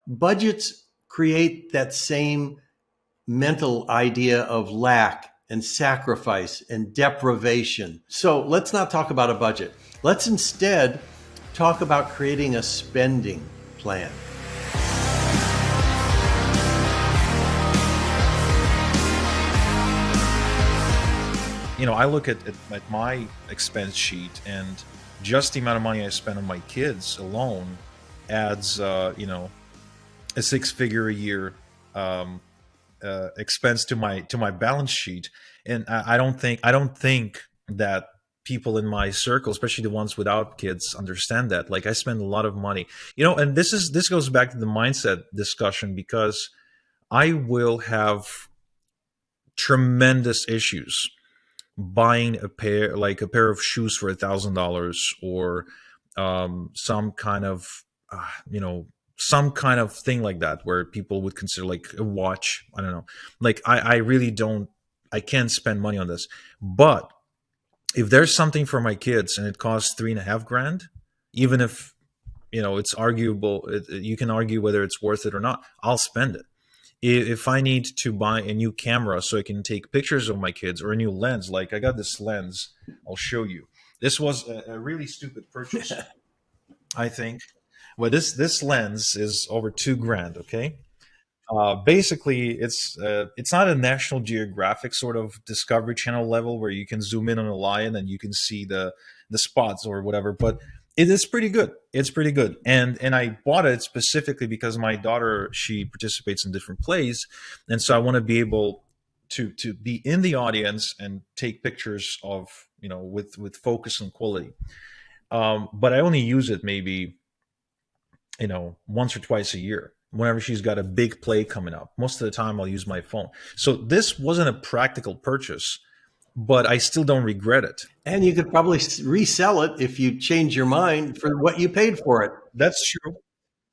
budgets create that same mental idea of lack and sacrifice and deprivation. So let's not talk about a budget. Let's instead talk about creating a spending plan. I look at my expense sheet, and just the amount of money I spend on my kids alone adds, a six-figure a year expense to my balance sheet. And I don't think that people in my circle, especially the ones without kids, understand that. Like, I spend a lot of money, and this goes back to the mindset discussion, because I will have tremendous issues buying a pair of shoes for $1,000, or some kind of some kind of thing like that, where people would consider like a watch. I don't know. Like, I really don't. I can't spend money on this. But if there's something for my kids and it costs $3,500, even if it's arguable, you can argue whether it's worth it or not, I'll spend it. If I need to buy a new camera so I can take pictures of my kids, or a new lens, like I got this lens, I'll show you. This was a really stupid purchase, I think. Well, this lens is over $2,000. Okay, basically it's not a National Geographic sort of Discovery Channel level where you can zoom in on a lion and you can see the spots or whatever, but it is pretty good. It's pretty good. And I bought it specifically because my daughter, she participates in different plays. And so I want to be able to be in the audience and take pictures of, with focus and quality. But I only use it maybe, once or twice a year, whenever she's got a big play coming up. Most of the time I'll use my phone. So this wasn't a practical purchase, but I still don't regret it. And you could probably resell it if you change your mind for what you paid for it. That's true.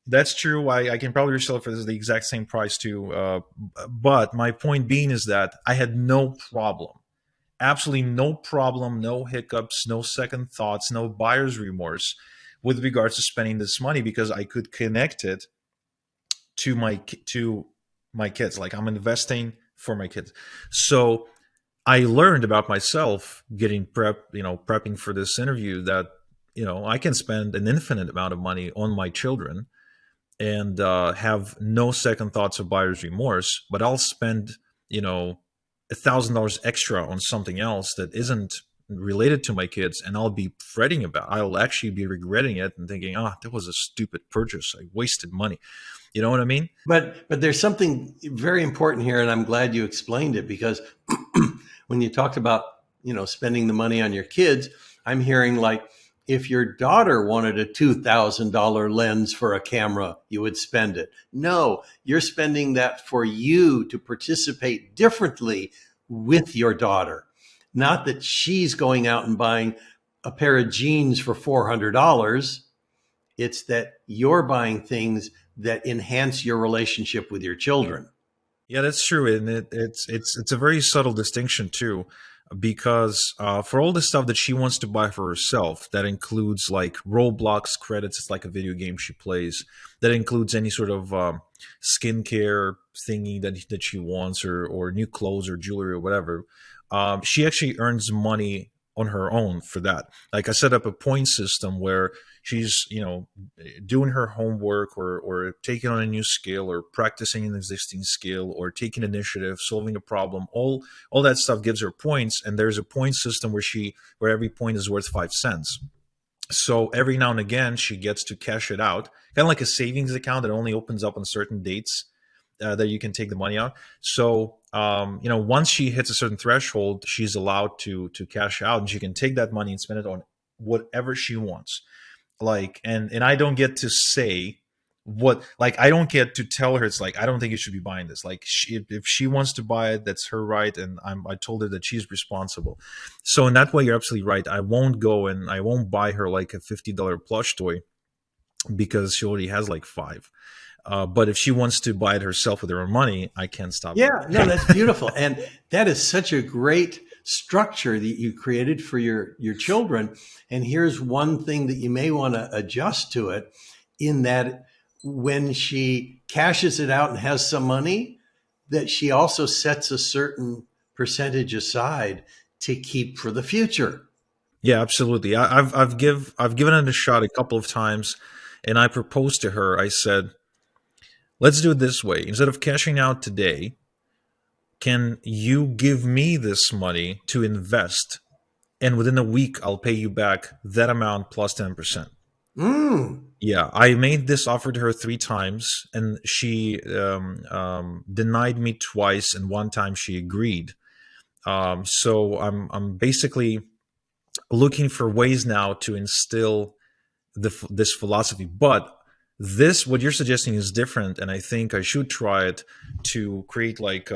That's true. I can probably resell it for the exact same price too. But my point being is that I had no problem, absolutely no problem, no hiccups, no second thoughts, no buyer's remorse with regards to spending this money, because I could connect it to my kids. Like, I'm investing for my kids. So I learned about myself getting prepping for this interview, that, I can spend an infinite amount of money on my children and have no second thoughts or buyer's remorse, but I'll spend, $1,000 extra on something else that isn't related to my kids, and I'll be fretting about. I'll actually be regretting it and thinking, that was a stupid purchase. I wasted money. You know what I mean? But there's something very important here, and I'm glad you explained it, because when you talked about, spending the money on your kids, I'm hearing like, if your daughter wanted a $2,000 lens for a camera, you would spend it. No, you're spending that for you to participate differently with your daughter. Not that she's going out and buying a pair of jeans for $400. It's that you're buying things that enhance your relationship with your children. Yeah, that's true, and it's a very subtle distinction too, because for all the stuff that she wants to buy for herself, that includes like Roblox credits. It's like a video game she plays. That includes any sort of skincare thingy that she wants, or new clothes or jewelry or whatever. She actually earns money on her own for that. Like, I set up a point system where she's, doing her homework, or taking on a new skill, or practicing an existing skill, or taking initiative, solving a problem. All that stuff gives her points, and there's a point system where every point is worth 5 cents. So every now and again she gets to cash it out, kind of like a savings account that only opens up on certain dates that you can take the money out. So once she hits a certain threshold, she's allowed to cash out, and she can take that money and spend it on whatever she wants. Like, and I don't get to say I don't get to tell her, it's like, I don't think you should be buying this. Like, if she wants to buy it, that's her right. And I told her that she's responsible. So in that way, you're absolutely right. I won't go and I won't buy her like a $50 plush toy, because she already has like 5. But if she wants to buy it herself with her own money, I can't stop her. Yeah, no, that's beautiful. And that is such a great structure that you created for your children. And here's one thing that you may want to adjust to it, in that when she cashes it out and has some money, that she also sets a certain percentage aside to keep for the future. Yeah, absolutely. I've given it a shot a couple of times, and I proposed to her. I said, "Let's do it this way. Instead of cashing out today, can you give me this money to invest, and within a week I'll pay you back that amount plus 10%." Mm. Yeah, I made this offer to her 3 times, and she denied me twice, and one time she agreed. So I'm basically looking for ways now to instill this philosophy. But this, what you're suggesting, is different, and I think I should try it to create like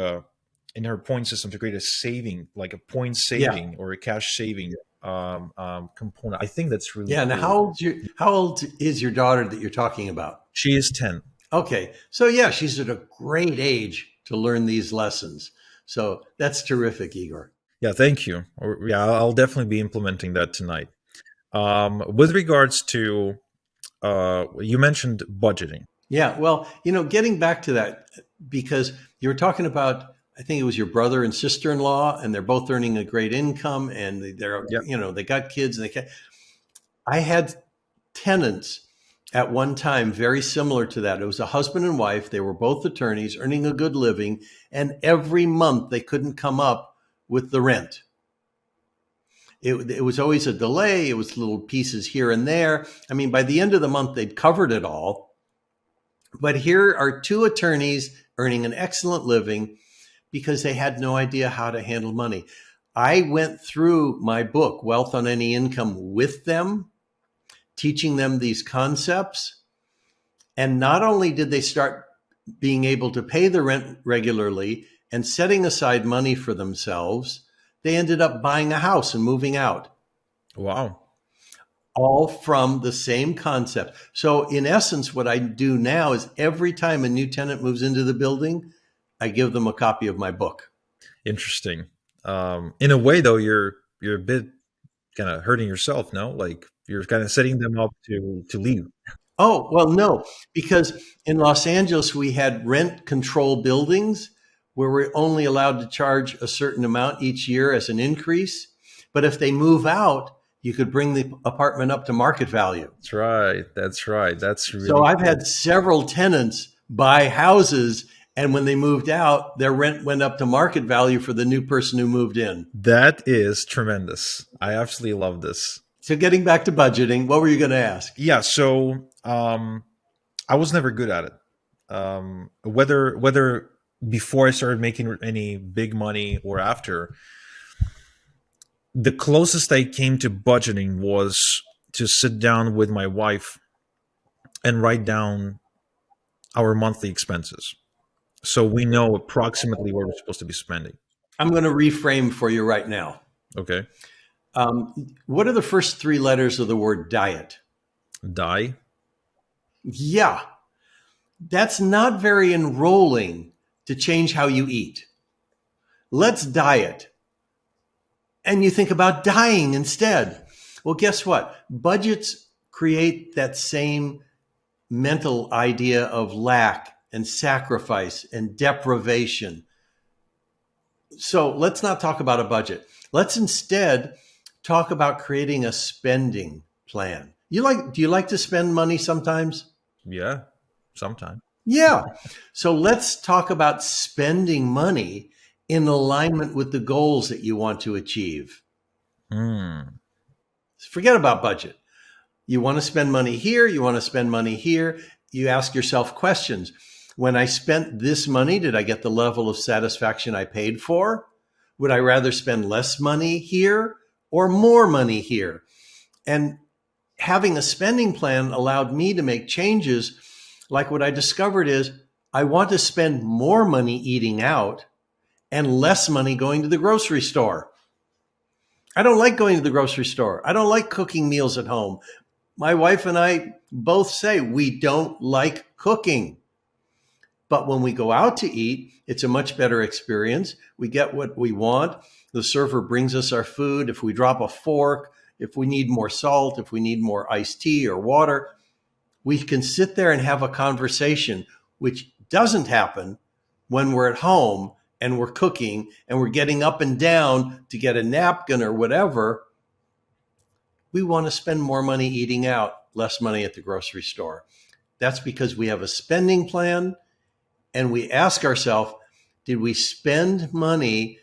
in her point system to create a saving, like a point Yeah. saving or a cash saving component. I think that's really Yeah. Now, cool. how old is your daughter that you're talking about? She is 10. Okay. So yeah, she's at a great age to learn these lessons. So that's terrific, Igor. Yeah, thank you. Yeah, I'll definitely be implementing that tonight. With regards to, you mentioned budgeting. Yeah. Well, getting back to that, because you were talking about, I think it was your brother and sister-in-law, and they're both earning a great income, and they're, Yep. they got kids, and I had tenants at one time very similar to that. It was a husband and wife. They were both attorneys earning a good living, and every month they couldn't come up with the rent. It was always a delay. It was little pieces here and there. I mean, by the end of the month, they'd covered it all. But here are two attorneys earning an excellent living because they had no idea how to handle money. I went through my book, Wealth on Any Income, with them, teaching them these concepts. And not only did they start being able to pay the rent regularly and setting aside money for themselves, they ended up buying a house and moving out. Wow. All from the same concept. So in essence, what I do now is every time a new tenant moves into the building, I give them a copy of my book. Interesting. In a way, though, you're a bit kind of hurting yourself, no? Like you're kind of setting them up to leave. Oh, well, no, because in Los Angeles, we had rent control buildings where we're only allowed to charge a certain amount each year as an increase. But if they move out, you could bring the apartment up to market value. That's right. That's right. That's really So I've cool. had several tenants buy houses, and when they moved out, their rent went up to market value for the new person who moved in. That is tremendous. I absolutely love this. So getting back to budgeting, what were you going to ask? Yeah. So I was never good at it. Whether before I started making any big money or after, the closest I came to budgeting was to sit down with my wife and write down our monthly expenses, so we know approximately what we're supposed to be spending. I'm going to reframe for you right now. Okay. What are the first three letters of the word diet? Die. Yeah, that's not very enrolling to change how you eat. Let's diet. And you think about dying instead. Well, guess what? Budgets create that same mental idea of lack and sacrifice and deprivation. So let's not talk about a budget. Let's instead talk about creating a spending plan. Do you like to spend money sometimes? Yeah. Sometime. Yeah. So let's talk about spending money in alignment with the goals that you want to achieve. Forget about budget. You want to spend money here, you want to spend money here. You ask yourself questions. When I spent this money, did I get the level of satisfaction I paid for? Would I rather spend less money here or more money here? And having a spending plan allowed me to make changes. Like what I discovered is I want to spend more money eating out and less money going to the grocery store. I don't like going to the grocery store. I don't like cooking meals at home. My wife and I both say we don't like cooking. But when we go out to eat, it's a much better experience. We get what we want. The server brings us our food. If we drop a fork, if we need more salt, if we need more iced tea or water, we can sit there and have a conversation, which doesn't happen when we're at home and we're cooking and we're getting up and down to get a napkin or whatever. We want to spend more money eating out, less money at the grocery store. That's because we have a spending plan and we ask ourselves, did we spend money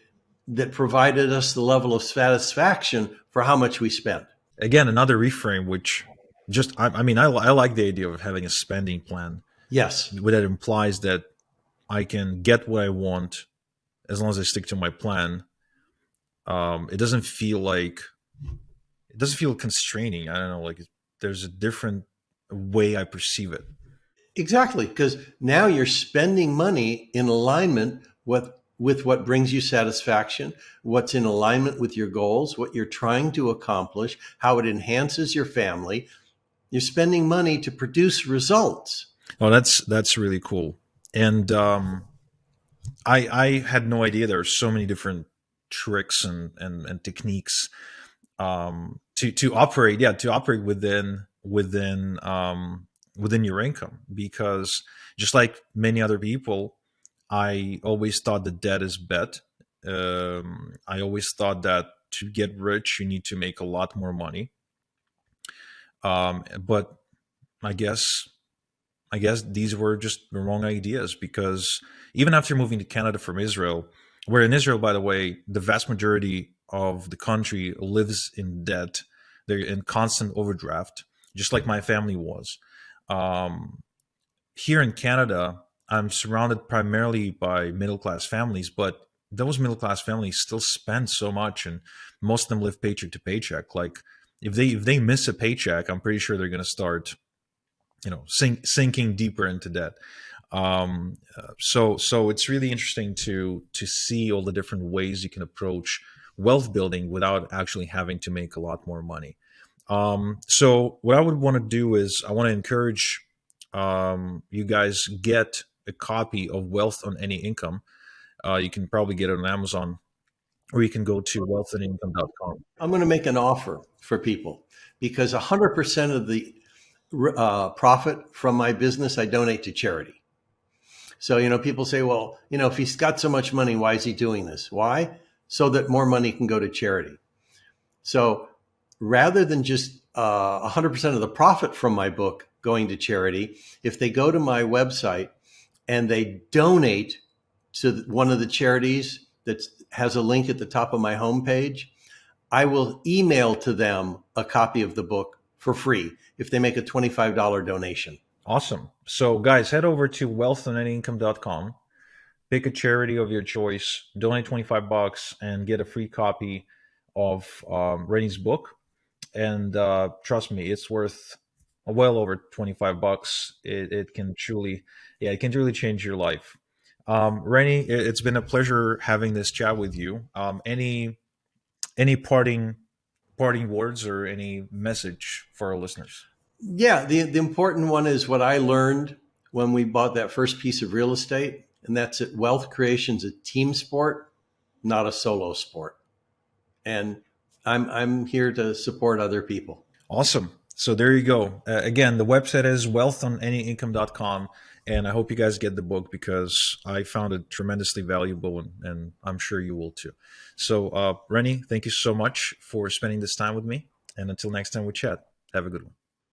that provided us the level of satisfaction for how much we spent? Again, another reframe, which just, I mean, I like the idea of having a spending plan. Yes. That implies that I can get what I want as long as I stick to my plan. It doesn't feel constraining. I don't know, like there's a different way I perceive it. Exactly, because now you're spending money in alignment with what brings you satisfaction, what's in alignment with your goals, what you're trying to accomplish, how it enhances your family. You're spending money to produce results. Oh, that's really cool. And I had no idea there are so many different tricks and techniques to operate within your income, because just like many other people, I always thought that debt is bad. I always thought that to get rich you need to make a lot more money, but I guess these were just the wrong ideas, because even after moving to Canada from Israel, where in Israel, by the way, the vast majority of the country lives in debt, they're in constant overdraft, just like my family was. Here in Canada, I'm surrounded primarily by middle class families, but those middle class families still spend so much, and most of them live paycheck to paycheck. Like if they miss a paycheck, I'm pretty sure they're going to start, sinking deeper into debt. So it's really interesting to see all the different ways you can approach wealth building without actually having to make a lot more money. So what I would want to do is I want to encourage you guys get a copy of Wealth on Any Income. You can probably get it on Amazon, or you can go to wealthonanyincome.com. I'm going to make an offer for people because 100% of the profit from my business I donate to charity. So, people say, well, if he's got so much money, why is he doing this? Why? So that more money can go to charity. So rather than just 100% of the profit from my book going to charity, if they go to my website and they donate to one of the charities that has a link at the top of my homepage, I will email to them a copy of the book for free if they make a $25 donation. Awesome. So guys, head over to wealthonanyincome.com, pick a charity of your choice, donate $25 and get a free copy of Rennie's book. And trust me, it's worth well over $25. It can truly change your life. Rennie, it's been a pleasure having this chat with you. Any parting words or any message for our listeners? Yeah, the important one is what I learned when we bought that first piece of real estate, and that's that wealth creation is a team sport, not a solo sport. And I'm here to support other people. Awesome. So there you go. Again, the website is wealthonanyincome.com. And I hope you guys get the book because I found it tremendously valuable, and I'm sure you will too. So, Rennie, thank you so much for spending this time with me. And until next time we chat, have a good one.